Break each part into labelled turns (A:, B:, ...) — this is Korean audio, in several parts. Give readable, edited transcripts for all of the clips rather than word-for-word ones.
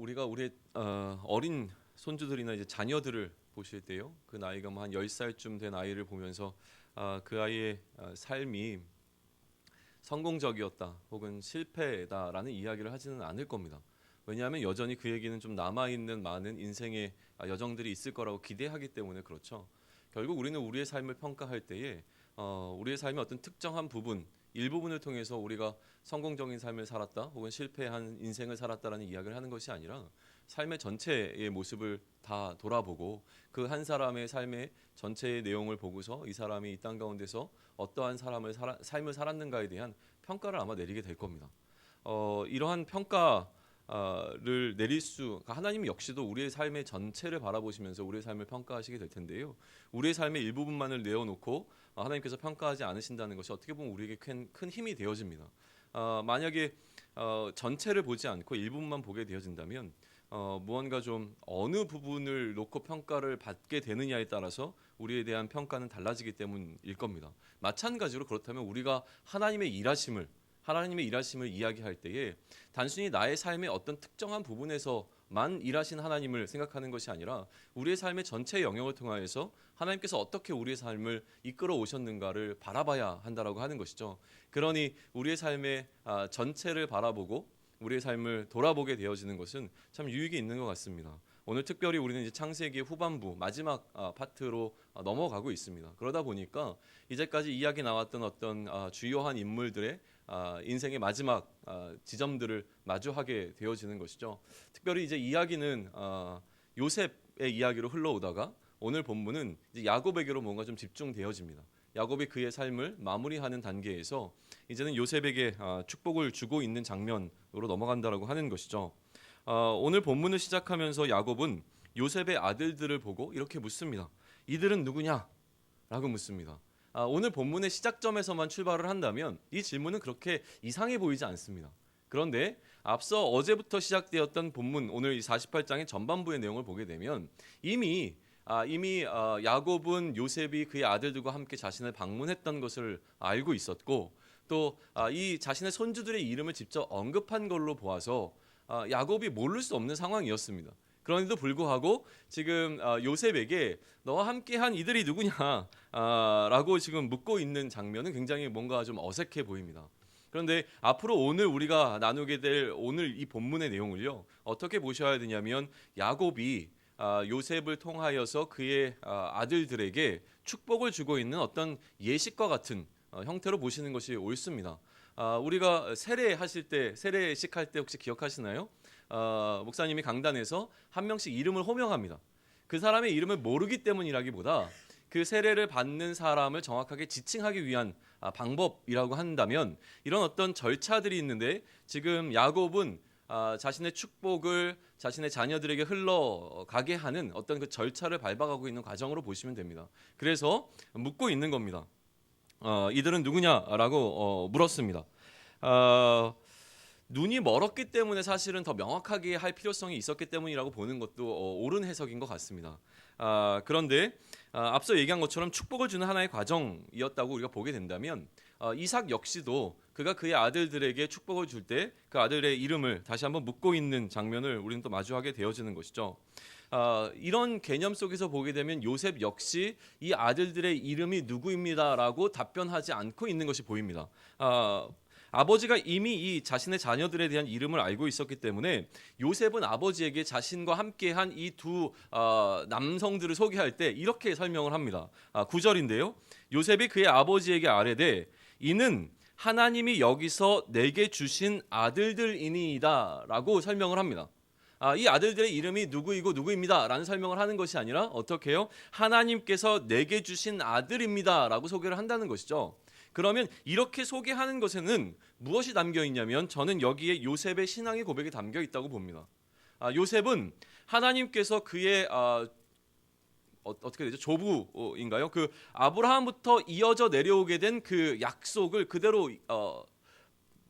A: 우리가 우리 어린 손주들이나 이제 자녀들을 보실 때요, 그 나이가 뭐 한 10살쯤 된 아이를 보면서 그 아이의 삶이 성공적이었다 혹은 실패다라는 이야기를 하지는 않을 겁니다. 왜냐하면 여전히 그에게는 좀 남아있는 많은 인생의 여정들이 있을 거라고 기대하기 때문에 그렇죠. 결국 우리는 우리의 삶을 평가할 때에 우리의 삶의 어떤 특정한 부분, 일부분을 통해서 우리가 성공적인 삶을 살았다 혹은 실패한 인생을 살았다라는 이야기를 하는 것이 아니라 삶의 전체의 모습을 다 돌아보고 그 한 사람의 삶의 전체의 내용을 보고서 이 사람이 이 땅 가운데서 어떠한 삶을 살았는가에 대한 평가를 아마 내리게 될 겁니다. 이러한 평가를 내릴 하나님 역시도 우리의 삶의 전체를 바라보시면서 우리의 삶을 평가하시게 될 텐데요. 우리의 삶의 일부분만을 내어놓고 하나님께서 평가하지 않으신다는 것이 어떻게 보면 우리에게 큰 힘이 되어집니다. 만약에 전체를 보지 않고 일부분만 보게 되어진다면 무언가 좀 어느 부분을 놓고 평가를 받게 되느냐에 따라서 우리에 대한 평가는 달라지기 때문일 겁니다. 마찬가지로 그렇다면 우리가 하나님의 일하심을 이야기할 때에 단순히 나의 삶의 어떤 특정한 부분에서만 일하신 하나님을 생각하는 것이 아니라 우리의 삶의 전체 영역을 통하여서 하나님께서 어떻게 우리의 삶을 이끌어 오셨는가를 바라봐야 한다라고 하는 것이죠. 그러니 우리의 삶의 전체를 바라보고 우리의 삶을 돌아보게 되어지는 것은 참 유익이 있는 것 같습니다. 오늘 특별히 우리는 이제 창세기 후반부 마지막 파트로 넘어가고 있습니다. 그러다 보니까 이제까지 이야기 나왔던 어떤 주요한 인물들의 인생의 마지막 지점들을 마주하게 되어지는 것이죠. 특별히 이제 이야기는 요셉의 이야기로 흘러오다가 오늘 본문은 이제 야곱에게로 뭔가 좀 집중되어집니다. 야곱이 그의 삶을 마무리하는 단계에서 이제는 요셉에게 축복을 주고 있는 장면으로 넘어간다라고 하는 것이죠. 오늘 본문을 시작하면서 야곱은 요셉의 아들들을 보고 이렇게 묻습니다. 이들은 누구냐? 라고 묻습니다. 오늘 본문의 시작점에서만 출발을 한다면 이 질문은 그렇게 이상해 보이지 않습니다. 그런데 앞서 어제부터 시작되었던 본문 오늘 이 48장의 전반부의 내용을 보게 되면 이미 야곱은 요셉이 그의 아들들과 함께 자신을 방문했던 것을 알고 있었고 또 이 자신의 손주들의 이름을 직접 언급한 걸로 보아서 야곱이 모를 수 없는 상황이었습니다. 그런데도 불구하고 지금 요셉에게 너와 함께한 이들이 누구냐 라고 지금 묻고 있는 장면은 굉장히 뭔가 좀 어색해 보입니다. 그런데 앞으로 오늘 우리가 나누게 될 오늘 이 본문의 내용을요 어떻게 보셔야 되냐면 야곱이 요셉을 통하여서 그의 아들들에게 축복을 주고 있는 어떤 예식과 같은 형태로 보시는 것이 옳습니다. 우리가 세례식 할 때 혹시 기억하시나요? 목사님이 강단에서 한 명씩 이름을 호명합니다. 그 사람의 이름을 모르기 때문이라기보다 그 세례를 받는 사람을 정확하게 지칭하기 위한 방법이라고 한다면 이런 어떤 절차들이 있는데 지금 야곱은 자신의 축복을 자신의 자녀들에게 흘러가게 하는 어떤 그 절차를 밟아가고 있는 과정으로 보시면 됩니다. 그래서 묻고 있는 겁니다. 이들은 누구냐라고 물었습니다. 눈이 멀었기 때문에 사실은 더 명확하게 할 필요성이 있었기 때문이라고 보는 것도 옳은 해석인 것 같습니다. 그런데 앞서 얘기한 것처럼 축복을 주는 하나의 과정이었다고 우리가 보게 된다면 이삭 역시도 그가 그의 아들들에게 축복을 줄 때 그 아들의 이름을 다시 한번 묻고 있는 장면을 우리는 또 마주하게 되어지는 것이죠. 이런 개념 속에서 보게 되면 요셉 역시 이 아들들의 이름이 누구입니다라고 답변하지 않고 있는 것이 보입니다. 아버지가 이미 이 자신의 자녀들에 대한 이름을 알고 있었기 때문에 요셉은 아버지에게 자신과 함께한 이 두 남성들을 소개할 때 이렇게 설명을 합니다. 9절인데요. 요셉이 그의 아버지에게 아뢰되 이는 하나님이 여기서 내게 주신 아들들이니이다 라고 설명을 합니다. 이 아들들의 이름이 누구이고 누구입니다 라는 설명을 하는 것이 아니라 어떻게 해요? 하나님께서 내게 주신 아들입니다 라고 소개를 한다는 것이죠. 그러면 이렇게 소개하는 것에는 무엇이 담겨 있냐면 저는 여기에 요셉의 신앙의 고백이 담겨 있다고 봅니다. 요셉은 하나님께서 그의 어떻게 되죠? 조부인가요? 그 아브라함부터 이어져 내려오게 된 그 약속을 그대로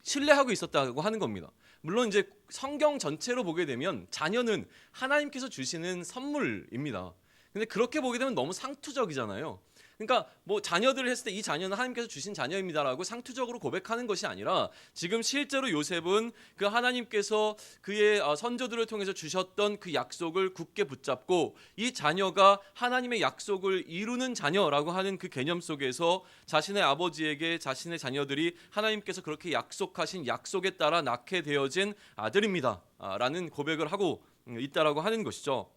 A: 신뢰하고 있었다고 하는 겁니다. 물론 이제 성경 전체로 보게 되면 자녀는 하나님께서 주시는 선물입니다. 근데 그렇게 보게 되면 너무 상투적이잖아요. 그러니까 뭐 자녀들을 했을 때 이 자녀는 하나님께서 주신 자녀입니다라고 상투적으로 고백하는 것이 아니라 지금 실제로 요셉은 그 하나님께서 그의 선조들을 통해서 주셨던 그 약속을 굳게 붙잡고 이 자녀가 하나님의 약속을 이루는 자녀라고 하는 그 개념 속에서 자신의 아버지에게 자신의 자녀들이 하나님께서 그렇게 약속하신 약속에 따라 낳게 되어진 아들입니다 라는 고백을 하고 있다라고 하는 것이죠.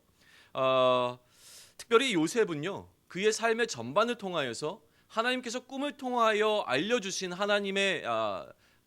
A: 특별히 요셉은요, 그의 삶의 전반을 통하여서 하나님께서 꿈을 통하여 알려주신 하나님의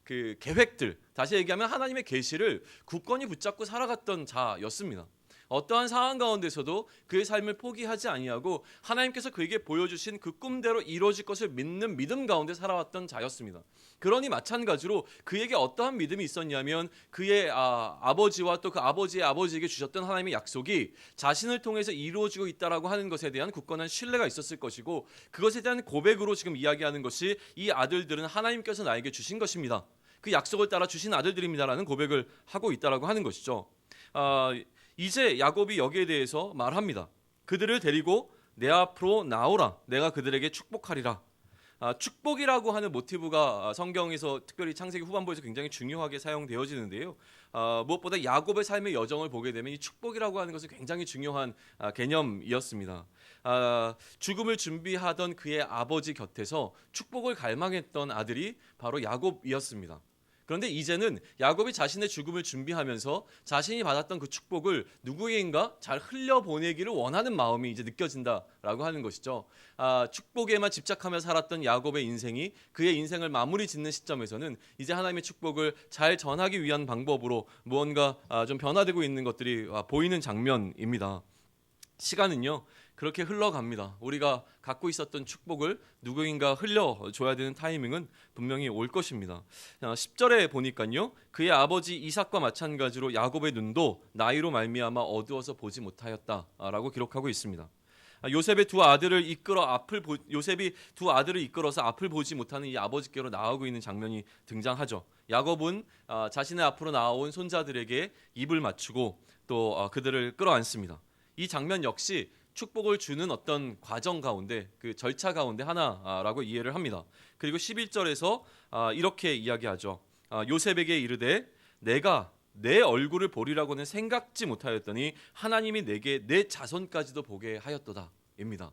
A: 그 계획들, 다시 얘기하면 하나님의 계시를 굳건히 붙잡고 살아갔던 자였습니다. 어떠한 상황 가운데서도 그의 삶을 포기하지 아니하고 하나님께서 그에게 보여주신 그 꿈대로 이루어질 것을 믿는 믿음 가운데 살아왔던 자였습니다. 그러니 마찬가지로 그에게 어떠한 믿음이 있었냐면 그의 아버지와 또 그 아버지의 아버지에게 주셨던 하나님의 약속이 자신을 통해서 이루어지고 있다라고 하는 것에 대한 굳건한 신뢰가 있었을 것이고, 그것에 대한 고백으로 지금 이야기하는 것이 이 아들들은 하나님께서 나에게 주신 것입니다, 그 약속을 따라 주신 아들들입니다라는 고백을 하고 있다라고 하는 것이죠. 이제 야곱이 여기에 대해서 말합니다. 그들을 데리고 내 앞으로 나오라. 내가 그들에게 축복하리라. 축복이라고 하는 모티브가 성경에서 특별히 창세기 후반부에서 굉장히 중요하게 사용되어지는데요. 무엇보다 야곱의 삶의 여정을 보게 되면 이 축복이라고 하는 것은 굉장히 중요한 개념이었습니다. 죽음을 준비하던 그의 아버지 곁에서 축복을 갈망했던 아들이 바로 야곱이었습니다. 그런데 이제는 야곱이 자신의 죽음을 준비하면서 자신이 받았던 그 축복을 누구에게인가 잘 흘려보내기를 원하는 마음이 이제 느껴진다라고 하는 것이죠. 축복에만 집착하며 살았던 야곱의 인생이 그의 인생을 마무리 짓는 시점에서는 이제 하나님의 축복을 잘 전하기 위한 방법으로 무언가 좀 변화되고 있는 것들이 보이는 장면입니다. 시간은요 그렇게 흘러갑니다. 우리가 갖고 있었던 축복을 누구인가 흘려줘야 되는 타이밍은 분명히 올 것입니다. 10절에 보니까요, 그의 아버지 이삭과 마찬가지로 야곱의 눈도 나이로 말미암아 어두워서 보지 못하였다라고 기록하고 있습니다. 요셉이 두 아들을 이끌어서 앞을 보지 못하는 이 아버지께로 나아오고 있는 장면이 등장하죠. 야곱은 자신의 앞으로 나온 손자들에게 입을 맞추고 또 그들을 끌어안습니다. 이 장면 역시 축복을 주는 어떤 과정 가운데, 그 절차 가운데 하나라고 이해를 합니다. 그리고 11절에서 이렇게 이야기하죠. 요셉에게 이르되 내가 내 얼굴을 보리라고는 생각지 못하였더니 하나님이 내게 내 자손까지도 보게 하였도다 입니다.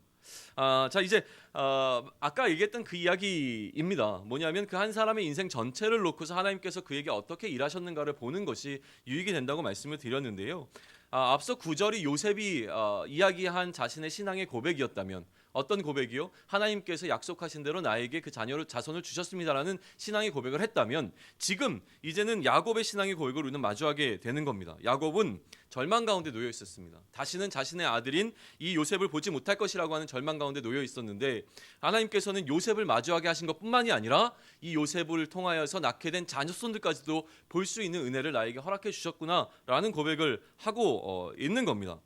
A: 자 이제 아까 얘기했던 그 이야기입니다. 뭐냐면 그 한 사람의 인생 전체를 놓고서 하나님께서 그에게 어떻게 일하셨는가를 보는 것이 유익이 된다고 말씀을 드렸는데요. 앞서 9절이 요셉이 이야기한 자신의 신앙의 고백이었다면, 어떤 고백이요? 하나님께서 약속하신 대로 나에게 그 자손을 주셨습니다라는 신앙의 고백을 했다면, 지금 이제는 야곱의 신앙의 고백을 우리는 마주하게 되는 겁니다. 야곱은 절망 가운데 놓여 있었습니다. 다시는 자신의 아들인 이 요셉을 보지 못할 것이라고 하는 절망 가운데 놓여 있었는데, 하나님께서는 요셉을 마주하게 하신 것뿐만이 아니라 이 요셉을 통하여서 낳게 된 자녀손들까지도 볼 수 있는 은혜를 나에게 허락해 주셨구나라는 고백을 하고 있는 겁니다.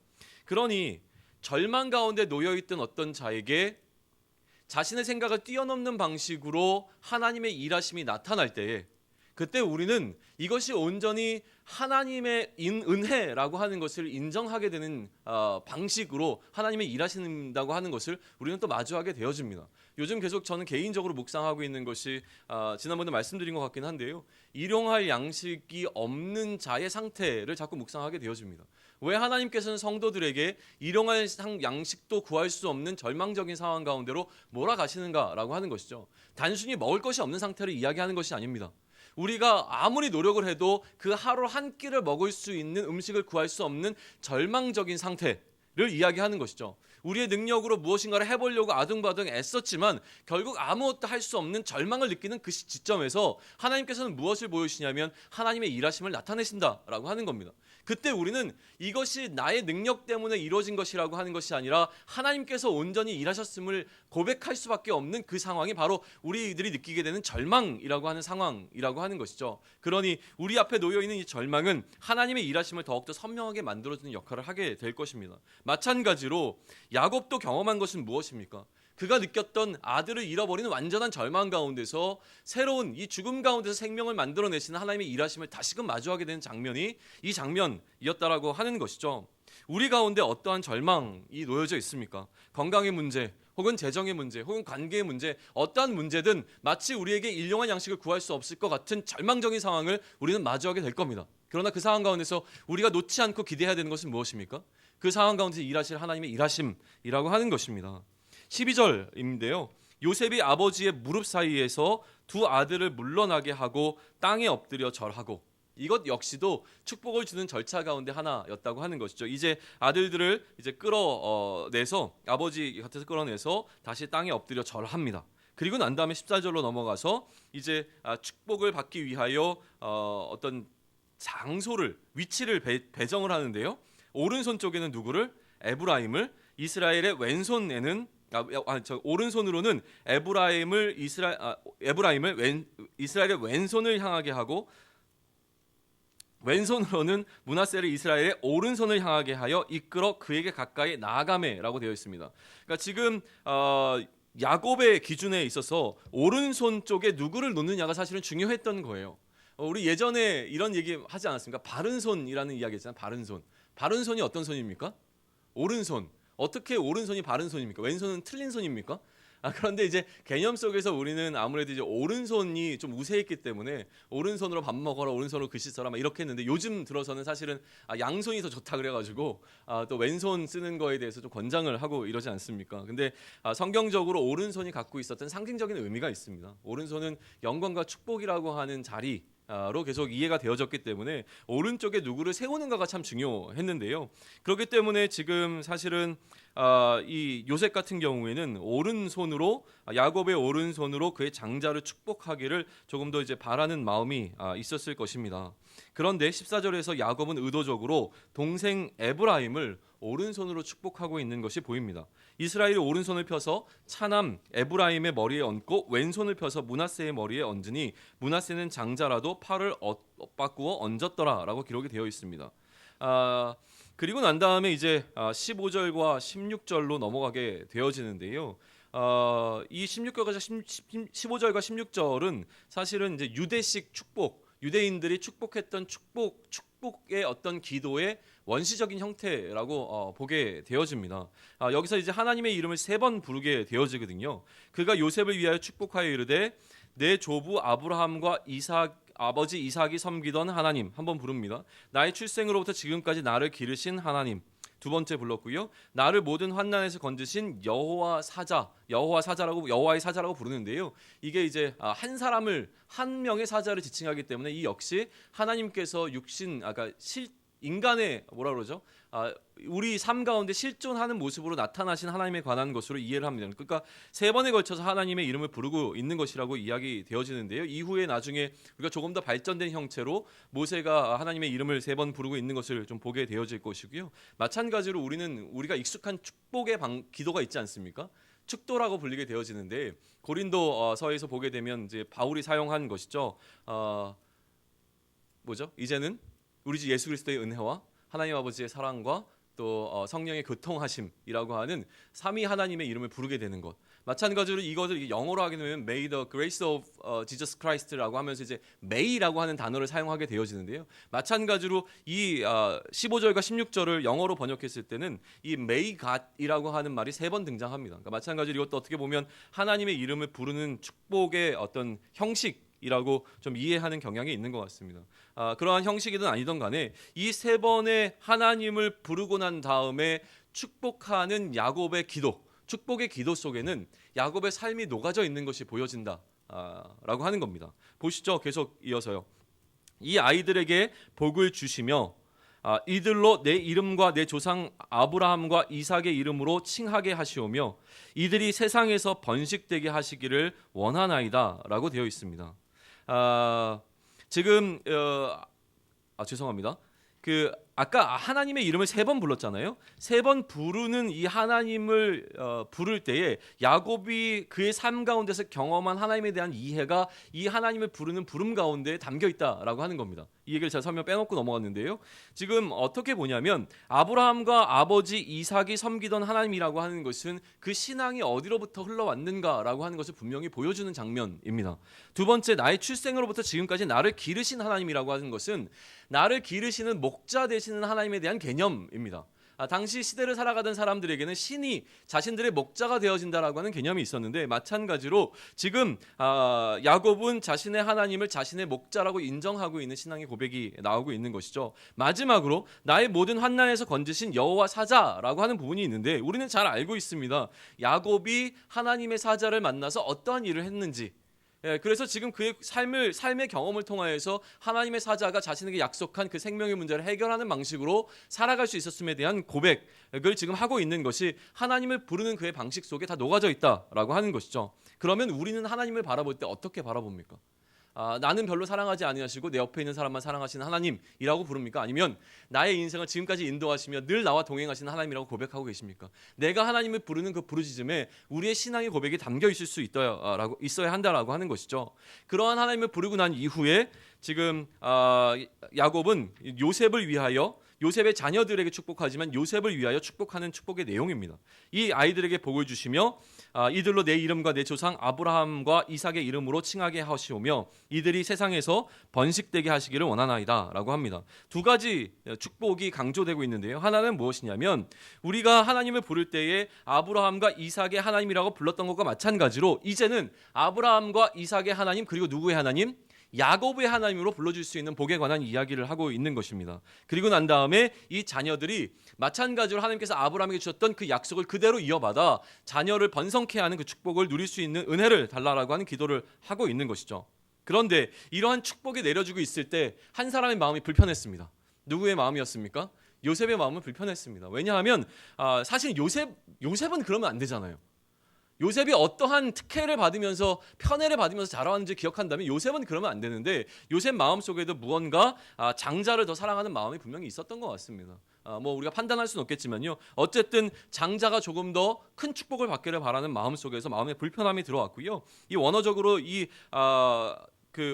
A: 그러니 절망 가운데 놓여있던 어떤 자에게 자신의 생각을 뛰어넘는 방식으로 하나님의 일하심이 나타날 때에, 그때 우리는 이것이 온전히 하나님의 은혜라고 하는 것을 인정하게 되는 방식으로 하나님의 일하신다고 하는 것을 우리는 또 마주하게 되어집니다. 요즘 계속 저는 개인적으로 묵상하고 있는 것이 지난번에 말씀드린 것 같긴 한데요, 일용할 양식이 없는 자의 상태를 자꾸 묵상하게 되어집니다. 왜 하나님께서는 성도들에게 일용할 양식도 구할 수 없는 절망적인 상황 가운데로 몰아가시는가라고 하는 것이죠. 단순히 먹을 것이 없는 상태를 이야기하는 것이 아닙니다. 우리가 아무리 노력을 해도 그 하루 한 끼를 먹을 수 있는 음식을 구할 수 없는 절망적인 상태를 이야기하는 것이죠. 우리의 능력으로 무엇인가를 해보려고 아둥바둥 애썼지만 결국 아무것도 할 수 없는 절망을 느끼는 그 시점에서 하나님께서는 무엇을 보여주시냐면 하나님의 일하심을 나타내신다라고 하는 겁니다. 그때 우리는 이것이 나의 능력 때문에 이루어진 것이라고 하는 것이 아니라 하나님께서 온전히 일하셨음을 고백할 수밖에 없는 그 상황이 바로 우리들이 느끼게 되는 절망이라고 하는 상황이라고 하는 것이죠. 그러니 우리 앞에 놓여있는 이 절망은 하나님의 일하심을 더욱더 선명하게 만들어주는 역할을 하게 될 것입니다. 마찬가지로 야곱도 경험한 것은 무엇입니까? 그가 느꼈던 아들을 잃어버리는 완전한 절망 가운데서 새로운 이 죽음 가운데서 생명을 만들어내시는 하나님의 일하심을 다시금 마주하게 되는 장면이 이 장면이었다라고 하는 것이죠. 우리 가운데 어떠한 절망이 놓여져 있습니까? 건강의 문제, 혹은 재정의 문제, 혹은 관계의 문제, 어떠한 문제든 마치 우리에게 일용할 양식을 구할 수 없을 것 같은 절망적인 상황을 우리는 마주하게 될 겁니다. 그러나 그 상황 가운데서 우리가 놓지 않고 기대해야 되는 것은 무엇입니까? 그 상황 가운데서 일하실 하나님의 일하심이라고 하는 것입니다. 12절인데요. 요셉이 아버지의 무릎 사이에서 두 아들을 물러나게 하고 땅에 엎드려 절하고, 이것 역시도 축복을 주는 절차 가운데 하나였다고 하는 것이죠. 이제 아들들을 이제 끌어내서, 아버지 곁에서 끌어내서 다시 땅에 엎드려 절합니다. 그리고 난 다음에 14절로 넘어가서 이제 축복을 받기 위하여 어떤 장소를, 위치를 배정을 하는데요. 오른손 쪽에는 누구를? 에브라임을, 이스라엘의 왼손에는 오른손으로는 에브라임을 이스라엘의 왼손을 향하게 하고, 왼손으로는 므낫세를 이스라엘의 오른손을 향하게 하여 이끌어 그에게 가까이 나아가매라고 되어 있습니다. 그러니까 지금 야곱의 기준에 있어서 오른손 쪽에 누구를 놓느냐가 사실은 중요했던 거예요. 우리 예전에 이런 얘기 하지 않았습니까? 바른 손이라는 이야기 했잖아요. 바른 손. 바른 손이 어떤 손입니까? 오른손. 어떻게 오른손이 바른 손입니까? 왼손은 틀린 손입니까? 그런데 이제 개념 속에서 우리는 아무래도 이제 오른손이 좀 우세했기 때문에 오른손으로 밥 먹어라, 오른손으로 글씨 써라 막 이렇게 했는데, 요즘 들어서는 사실은 양손이 더 좋다 그래가지고 또 왼손 쓰는 거에 대해서 좀 권장을 하고 이러지 않습니까? 근데 성경적으로 오른손이 갖고 있었던 상징적인 의미가 있습니다. 오른손은 영광과 축복이라고 하는 자리로 계속 이해가 되어졌기 때문에 오른쪽에 누구를 세우는가가 참 중요했는데요. 그렇기 때문에 지금 사실은 이 요셉 같은 경우에는 오른손으로, 야곱의 오른손으로 그의 장자를 축복하기를 조금 더 이제 바라는 마음이 있었을 것입니다. 그런데 14절에서 야곱은 의도적으로 동생 에브라임을 오른손으로 축복하고 있는 것이 보입니다. 이스라엘이 오른손을 펴서 차남 에브라임의 머리에 얹고 왼손을 펴서 므낫세의 머리에 얹으니 므낫세는 장자라도 팔을 바꾸어 얹었더라라고 기록이 되어 있습니다. 그리고 난 다음에 이제 15절과 16절로 넘어가게 되어지는데요. 이 15절과 16절은 사실은 이제 유대식 축복, 유대인들이 축복했던 축복의 어떤 기도의 원시적인 형태라고 보게 되어집니다. 여기서 이제 하나님의 이름을 3번 부르게 되어지거든요. 그가 요셉을 위하여 축복하여 이르되 내 조부 아브라함과 아버지 이삭이 섬기던 하나님, 한번 부릅니다. 나의 출생으로부터 지금까지 나를 기르신 하나님, 두 번째 불렀고요. 나를 모든 환난에서 건지신 여호와의 사자라고 부르는데요. 이게 이제 한 명의 사자를 지칭하기 때문에 이 역시 하나님께서 인간의 우리 삶 가운데 실존하는 모습으로 나타나신 하나님에 관한 것으로 이해를 합니다. 그러니까 3번에 걸쳐서 하나님의 이름을 부르고 있는 것이라고 이야기 되어지는데요. 이후에 나중에 우리가 조금 더 발전된 형태로 모세가 하나님의 이름을 3번 부르고 있는 것을 좀 보게 되어질 것이고요. 마찬가지로 우리가 익숙한 축복의 기도가 있지 않습니까? 축도라고 불리게 되어지는데, 고린도서에서 보게 되면 이제 바울이 사용한 것이죠. 이제는 우리 주 예수 그리스도의 은혜와 하나님 아버지의 사랑과 또 성령의 교통하심이라고 하는 삼위 하나님의 이름을 부르게 되는 것. 마찬가지로 이것을 영어로 하게 되면 May the grace of Jesus Christ라고 하면서 이제 May라고 하는 단어를 사용하게 되어지는데요. 마찬가지로 이 15절과 16절을 영어로 번역했을 때는 이 May God이라고 하는 말이 3번 등장합니다. 그러니까 마찬가지로 이것도 어떻게 보면 하나님의 이름을 부르는 축복의 어떤 형식이라고 좀 이해하는 경향이 있는 것 같습니다. 그러한 형식이든 아니든 간에 이 3번의 하나님을 부르고 난 다음에 축복하는 야곱의 기도, 축복의 기도 속에는 야곱의 삶이 녹아져 있는 것이 보여진다 라고 하는 겁니다. 보시죠. 계속 이어서요. 이 아이들에게 복을 주시며 이들로 내 이름과 내 조상 아브라함과 이삭의 이름으로 칭하게 하시오며 이들이 세상에서 번식되게 하시기를 원하나이다 라고 되어 있습니다. 지금 죄송합니다. 아까 하나님의 이름을 3번 불렀잖아요. 3번 부르는 이 하나님을 부를 때에 야곱이 그의 삶 가운데서 경험한 하나님에 대한 이해가 이 하나님을 부르는 부름 가운데 담겨 있다라고 하는 겁니다. 이 얘기를 제가 설명 빼놓고 넘어갔는데요. 지금 어떻게 보냐면 아브라함과 아버지 이삭이 섬기던 하나님이라고 하는 것은 그 신앙이 어디로부터 흘러왔는가라고 하는 것을 분명히 보여주는 장면입니다. 두 번째, 나의 출생으로부터 지금까지 나를 기르신 하나님이라고 하는 것은 나를 기르시는 목자 되시는 하나님에 대한 개념입니다. 당시 시대를 살아가던 사람들에게는 신이 자신들의 목자가 되어진다라고 하는 개념이 있었는데, 마찬가지로 지금 야곱은 자신의 하나님을 자신의 목자라고 인정하고 있는 신앙의 고백이 나오고 있는 것이죠. 마지막으로 나의 모든 환난에서 건지신 여호와 사자라고 하는 부분이 있는데, 우리는 잘 알고 있습니다. 야곱이 하나님의 사자를 만나서 어떠한 일을 했는지, 그래서 지금 그의 삶의 경험을 통하여서 하나님의 사자가 자신에게 약속한 그 생명의 문제를 해결하는 방식으로 살아갈 수 있었음에 대한 고백을 지금 하고 있는 것이 하나님을 부르는 그의 방식 속에 다 녹아져 있다라고 하는 것이죠. 그러면 우리는 하나님을 바라볼 때 어떻게 바라봅니까? 나는 별로 사랑하지 아니하시고 내 옆에 있는 사람만 사랑하시는 하나님이라고 부릅니까? 아니면 나의 인생을 지금까지 인도하시며 늘 나와 동행하시는 하나님이라고 고백하고 계십니까? 내가 하나님을 부르는 그 부르짖음에 우리의 신앙의 고백이 담겨 있을 수 있어야 한다라고 하는 것이죠. 그러한 하나님을 부르고 난 이후에 지금 야곱은 요셉을 위하여, 요셉의 자녀들에게 축복하지만 요셉을 위하여 축복하는 축복의 내용입니다. 이 아이들에게 복을 주시며 이들로 내 이름과 내 조상 아브라함과 이삭의 이름으로 칭하게 하시오며 이들이 세상에서 번식되게 하시기를 원하나이다 라고 합니다. 두 가지 축복이 강조되고 있는데요. 하나는 무엇이냐면, 우리가 하나님을 부를 때에 아브라함과 이삭의 하나님이라고 불렀던 것과 마찬가지로 이제는 아브라함과 이삭의 하나님, 그리고 누구의 하나님? 야곱의 하나님으로 불러줄 수 있는 복에 관한 이야기를 하고 있는 것입니다. 그리고 난 다음에 이 자녀들이 마찬가지로 하나님께서 아브라함에게 주셨던 그 약속을 그대로 이어받아 자녀를 번성케 하는 그 축복을 누릴 수 있는 은혜를 달라라고 하는 기도를 하고 있는 것이죠. 그런데 이러한 축복이 내려지고 있을 때 한 사람의 마음이 불편했습니다. 누구의 마음이었습니까? 요셉의 마음은 불편했습니다. 왜냐하면 사실 요셉은 그러면 안 되잖아요. 요셉이 어떠한 특혜를 받으면서 편애를 받으면서 자라왔는지 기억한다면 요셉은 그러면 안 되는데, 요셉 마음속에도 무언가 장자를 더 사랑하는 마음이 분명히 있었던 것 같습니다. 뭐 우리가 판단할 수는 없겠지만요. 어쨌든 장자가 조금 더 큰 축복을 받기를 바라는 마음 속에서 마음의 불편함이 들어왔고요. 이 원어적으로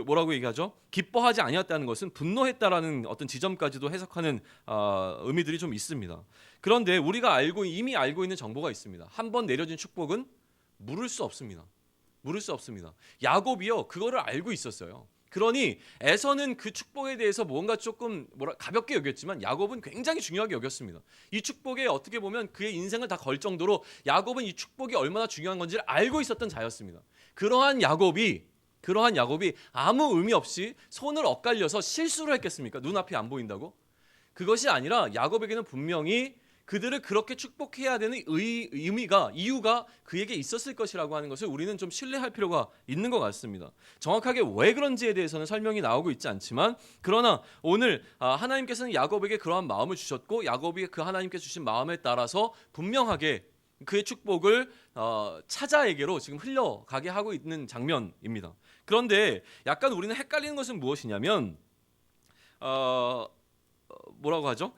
A: 뭐라고 얘기하죠? 기뻐하지 아니었다는 것은 분노했다라는 어떤 지점까지도 해석하는 의미들이 좀 있습니다. 그런데 우리가 이미 알고 있는 정보가 있습니다. 한 번 내려진 축복은 물을 수 없습니다. 물을 수 없습니다. 야곱이요, 그거를 알고 있었어요. 그러니 에서는 그 축복에 대해서 뭔가 조금 가볍게 여겼지만 야곱은 굉장히 중요하게 여겼습니다. 이 축복에 어떻게 보면 그의 인생을 다 걸 정도로 야곱은 이 축복이 얼마나 중요한 건지를 알고 있었던 자였습니다. 그러한 야곱이 아무 의미 없이 손을 엇갈려서 실수를 했겠습니까? 눈앞이 안 보인다고? 그것이 아니라 야곱에게는 분명히 그들을 그렇게 축복해야 되는 이유가 그에게 있었을 것이라고 하는 것을 우리는 좀 신뢰할 필요가 있는 것 같습니다. 정확하게 왜 그런지에 대해서는 설명이 나오고 있지 않지만, 그러나 오늘 하나님께서는 야곱에게 그러한 마음을 주셨고, 야곱이 그 하나님께 주신 마음에 따라서 분명하게 그의 축복을 차자에게로 지금 흘러가게 하고 있는 장면입니다. 그런데 약간 우리는 헷갈리는 것은 무엇이냐면, 뭐라고 하죠?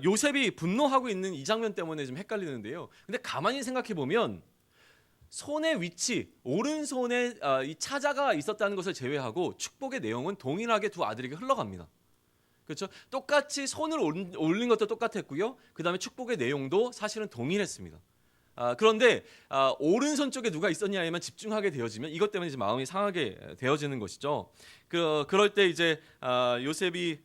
A: 요셉이 분노하고 있는 이 장면 때문에 좀 헷갈리는데요. 근데 가만히 생각해 보면 손의 위치, 오른손에 이 차자가 있었다는 것을 제외하고 축복의 내용은 동일하게 두 아들에게 흘러갑니다. 그렇죠? 똑같이 손을 올린 것도 똑같았고요. 그 다음에 축복의 내용도 사실은 동일했습니다. 그런데 오른손 쪽에 누가 있었냐에만 집중하게 되어지면 이것 때문에 이제 마음이 상하게 되어지는 것이죠. 그럴 때 이제 요셉이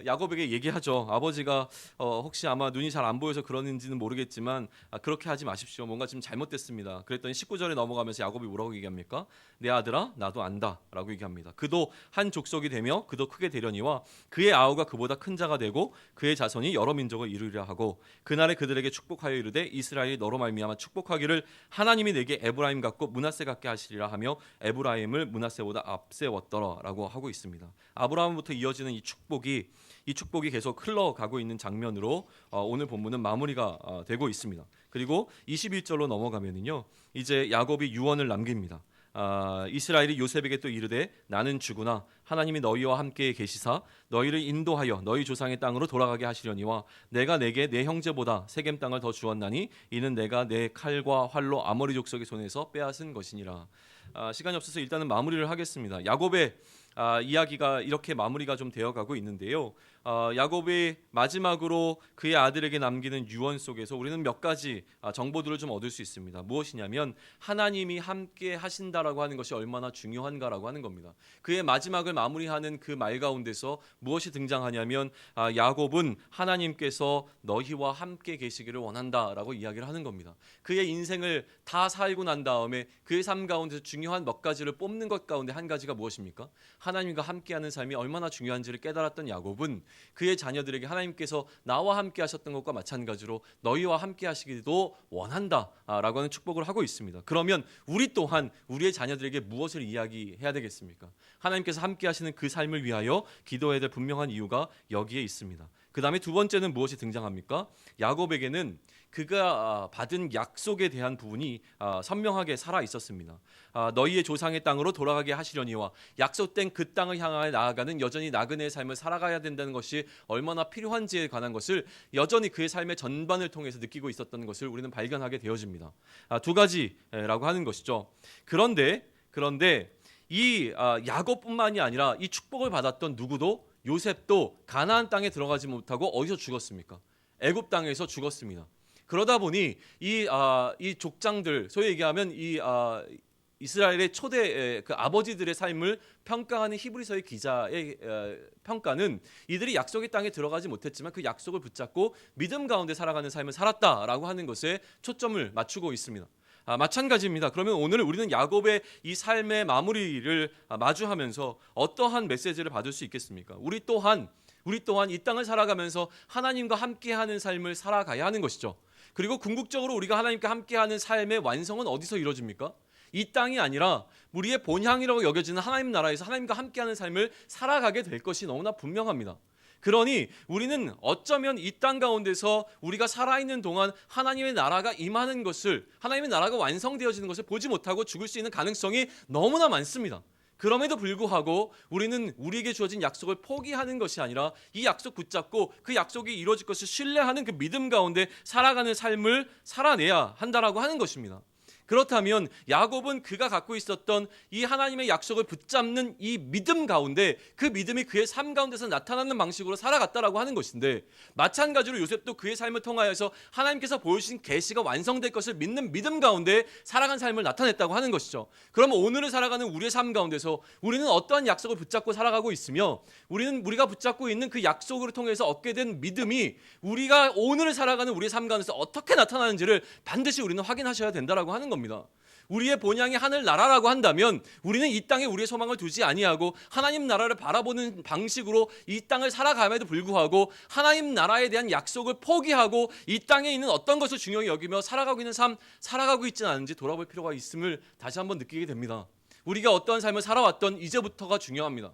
A: 야곱에게 얘기하죠. 아버지가 혹시 아마 눈이 잘 안 보여서 그러는지는 모르겠지만 그렇게 하지 마십시오. 뭔가 좀 잘못됐습니다. 그랬더니 19절에 넘어가면서 야곱이 뭐라고 얘기합니까? 내 아들아, 나도 안다 라고 얘기합니다. 그도 한 족속이 되며 그도 크게 되려니와 그의 아우가 그보다 큰 자가 되고 그의 자손이 여러 민족을 이루리라 하고 그날에 그들에게 축복하여 이르되 이스라엘이 너로 말미암아 축복하기를 하나님이 내게 에브라임 같고 므낫세 같게 하시리라 하며 에브라임을 므낫세보다 앞세웠더라 라고 하고 있습니다. 아브라함부터 이어지는 이 축복이 계속 흘러가고 있는 장면으로 오늘 본문은 마무리가 되고 있습니다. 그리고 21절로 넘어가면은요, 이제 야곱이 유언을 남깁니다. 이스라엘이 요셉에게 또 이르되 나는 주구나 하나님이 너희와 함께 계시사 너희를 인도하여 너희 조상의 땅으로 돌아가게 하시려니와 내가 내게 내 형제보다 세겜 땅을 더 주었나니 이는 내가 내 칼과 활로 아모리 족속의 손에서 빼앗은 것이니라. 시간이 없어서 일단은 마무리를 하겠습니다. 야곱의 이야기가 이렇게 마무리가 좀 되어가고 있는데요. 야곱이 마지막으로 그의 아들에게 남기는 유언 속에서 우리는 몇 가지 정보들을 좀 얻을 수 있습니다. 무엇이냐면 하나님이 함께 하신다라고 하는 것이 얼마나 중요한가라고 하는 겁니다. 그의 마지막을 마무리하는 그 말 가운데서 무엇이 등장하냐면 야곱은 하나님께서 너희와 함께 계시기를 원한다라고 이야기를 하는 겁니다. 그의 인생을 다 살고 난 다음에 그의 삶 가운데서 중요한 몇 가지를 뽑는 것 가운데 한 가지가 무엇입니까? 하나님과 함께하는 삶이 얼마나 중요한지를 깨달았던 야곱은 그의 자녀들에게 하나님께서 나와 함께 하셨던 것과 마찬가지로 너희와 함께 하시기도 원한다라고 하는 축복을 하고 있습니다. 그러면 우리 또한 우리의 자녀들에게 무엇을 이야기해야 되겠습니까? 하나님께서 함께 하시는 그 삶을 위하여 기도해야 될 분명한 이유가 여기에 있습니다. 그 다음에 두 번째는 무엇이 등장합니까? 야곱에게는 그가 받은 약속에 대한 부분이 선명하게 살아 있었습니다. 너희의 조상의 땅으로 돌아가게 하시려니와 약속된 그 땅을 향하여 나아가는 여전히 나그네의 삶을 살아가야 된다는 것이 얼마나 필요한지에 관한 것을 여전히 그의 삶의 전반을 통해서 느끼고 있었던 것을 우리는 발견하게 되어집니다. 두 가지라고 하는 것이죠. 그런데 이 야곱뿐만이 아니라 이 축복을 받았던 누구도 요셉도 가나안 땅에 들어가지 못하고 어디서 죽었습니까? 애굽 땅에서 죽었습니다. 그러다 보니 이 족장들, 소위 얘기하면 이스라엘의 초대 그 아버지들의 삶을 평가하는 히브리서의 기자의 평가는 이들이 약속의 땅에 들어가지 못했지만 그 약속을 붙잡고 믿음 가운데 살아가는 삶을 살았다라고 하는 것에 초점을 맞추고 있습니다. 마찬가지입니다. 그러면 오늘 우리는 야곱의 이 삶의 마무리를 마주하면서 어떠한 메시지를 받을 수 있겠습니까? 우리 또한 이 땅을 살아가면서 하나님과 함께하는 삶을 살아가야 하는 것이죠. 그리고 궁극적으로 우리가 하나님과 함께하는 삶의 완성은 어디서 이루어집니까? 이 땅이 아니라 우리의 본향이라고 여겨지는 하나님 나라에서 하나님과 함께하는 삶을 살아가게 될 것이 너무나 분명합니다. 그러니 우리는 어쩌면 이 땅 가운데서 우리가 살아있는 동안 하나님의 나라가 임하는 것을, 하나님의 나라가 완성되어지는 것을 보지 못하고 죽을 수 있는 가능성이 너무나 많습니다. 그럼에도 불구하고 우리는 우리에게 주어진 약속을 포기하는 것이 아니라 이 약속 붙잡고 그 약속이 이루어질 것을 신뢰하는 그 믿음 가운데 살아가는 삶을 살아내야 한다라고 하는 것입니다. 그렇다면 야곱은 그가 갖고 있었던 이 하나님의 약속을 붙잡는 이 믿음 가운데 그 믿음이 그의 삶 가운데서 나타나는 방식으로 살아갔다라고 하는 것인데, 마찬가지로 요셉도 그의 삶을 통하여서 하나님께서 보여주신 계시가 완성될 것을 믿는 믿음 가운데 살아간 삶을 나타냈다고 하는 것이죠. 그럼 오늘을 살아가는 우리의 삶 가운데서 우리는 어떠한 약속을 붙잡고 살아가고 있으며 우리가 붙잡고 있는 그 약속을 통해서 얻게 된 믿음이 우리가 오늘을 살아가는 우리의 삶 가운데서 어떻게 나타나는지를 반드시 우리는 확인하셔야 된다라고 하는 겁니다. 우리의 본향이 하늘 나라라고 한다면 우리는 이 땅에 우리의 소망을 두지 아니하고 하나님 나라를 바라보는 방식으로 이 땅을 살아감에도 불구하고 하나님 나라에 대한 약속을 포기하고 이 땅에 있는 어떤 것을 중요히 여기며 살아가고 있는 삶, 살아가고 있지는 않은지 돌아볼 필요가 있음을 다시 한번 느끼게 됩니다. 우리가 어떠한 삶을 살아왔던 이제부터가 중요합니다.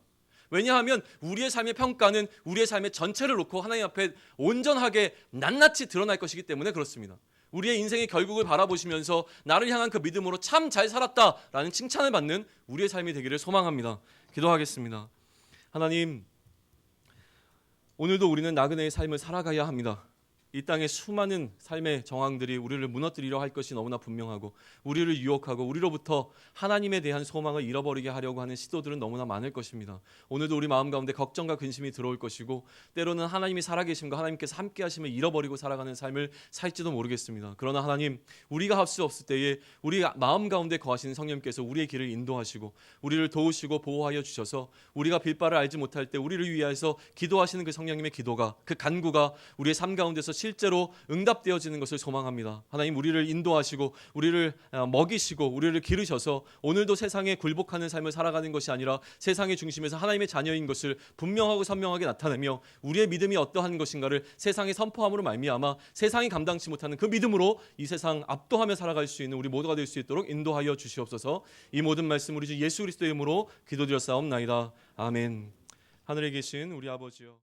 A: 왜냐하면 우리의 삶의 평가는 우리의 삶의 전체를 놓고 하나님 앞에 온전하게 낱낱이 드러날 것이기 때문에 그렇습니다. 우리의 인생의 결국을 바라보시면서 나를 향한 그 믿음으로 참 잘 살았다라는 칭찬을 받는 우리의 삶이 되기를 소망합니다. 기도하겠습니다. 하나님, 오늘도 우리는 나그네의 삶을 살아가야 합니다. 이 땅의 수많은 삶의 정황들이 우리를 무너뜨리려 할 것이 너무나 분명하고 우리를 유혹하고 우리로부터 하나님에 대한 소망을 잃어버리게 하려고 하는 시도들은 너무나 많을 것입니다. 오늘도 우리 마음 가운데 걱정과 근심이 들어올 것이고 때로는 하나님이 살아계심과 하나님께서 함께 하심을 잃어버리고 살아가는 삶을 살지도 모르겠습니다. 그러나 하나님, 우리가 할 수 없을 때에 우리 마음 가운데 거하시는 성령께서 우리의 길을 인도하시고 우리를 도우시고 보호하여 주셔서 우리가 빌바를 알지 못할 때 우리를 위하여서 기도하시는 그 성령님의 기도가, 그 간구가 우리의 삶 가운데서 실제로 응답되어지는 것을 소망합니다. 하나님, 우리를 인도하시고 우리를 먹이시고 우리를 기르셔서 오늘도 세상에 굴복하는 삶을 살아가는 것이 아니라 세상의 중심에서 하나님의 자녀인 것을 분명하고 선명하게 나타내며 우리의 믿음이 어떠한 것인가를 세상에 선포함으로 말미암아 세상이 감당치 못하는 그 믿음으로 이 세상 압도하며 살아갈 수 있는 우리 모두가 될 수 있도록 인도하여 주시옵소서. 이 모든 말씀 우리 주 예수 그리스도의 이름으로 기도드렸사옵나이다. 아멘. 하늘에 계신 우리 아버지여,